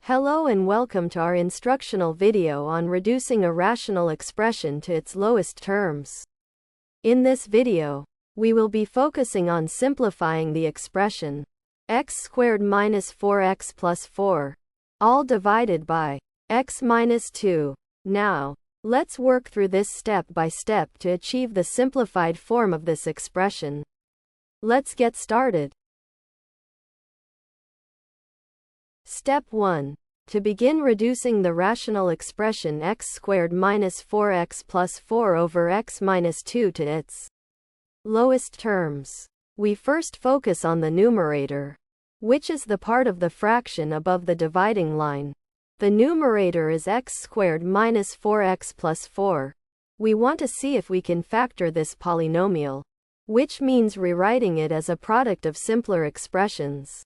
Hello and welcome to our instructional video on reducing a rational expression to its lowest terms. In this video, we will be focusing on simplifying the expression x squared minus 4x plus 4, all divided by x minus 2. Now, let's work through this step by step to achieve the simplified form of this expression. Let's get started. Step 1. To begin reducing the rational expression x squared minus 4x plus 4 over x minus 2 to its lowest terms, we first focus on the numerator, which is the part of the fraction above the dividing line. The numerator is x squared minus 4x plus 4. We want to see if we can factor this polynomial, which means rewriting it as a product of simpler expressions.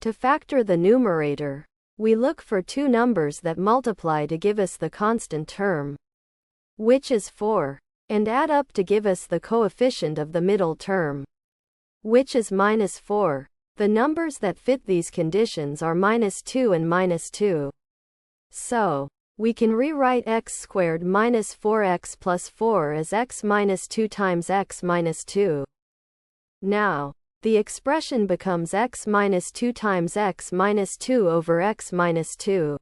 To factor the numerator, we look for two numbers that multiply to give us the constant term, which is 4, and add up to give us the coefficient of the middle term, which is minus 4. The numbers that fit these conditions are minus 2 and minus 2. So, we can rewrite x squared minus 4x plus 4 as x minus 2 times x minus 2. Now, the expression becomes x minus 2 times x minus 2 over x minus 2.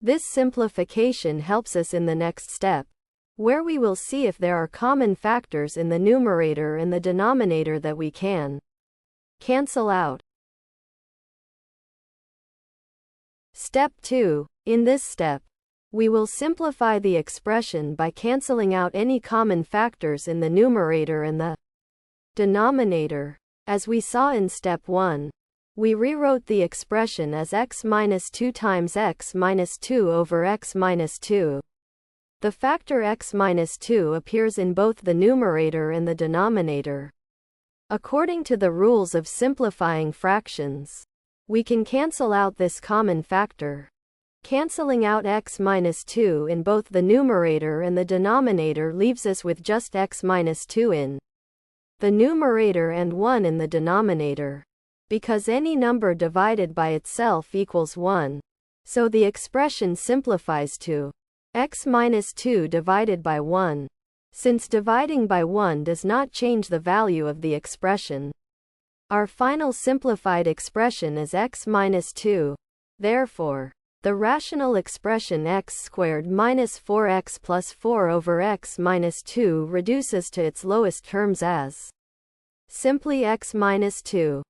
This simplification helps us in the next step, where we will see if there are common factors in the numerator and the denominator that we can cancel out. Step 2. In this step, we will simplify the expression by canceling out any common factors in the numerator and the denominator. As we saw in step 1, we rewrote the expression as x minus 2 times x minus 2 over x minus 2. The factor x minus 2 appears in both the numerator and the denominator. According to the rules of simplifying fractions, we can cancel out this common factor. Canceling out x minus 2 in both the numerator and the denominator leaves us with just x minus 2 in the numerator and 1 in the denominator, because any number divided by itself equals 1. So the expression simplifies to x minus 2 divided by 1. Since dividing by 1 does not change the value of the expression, our final simplified expression is x minus 2. Therefore, the rational expression x squared minus 4x plus 4 over x minus 2 reduces to its lowest terms as simply x minus 2.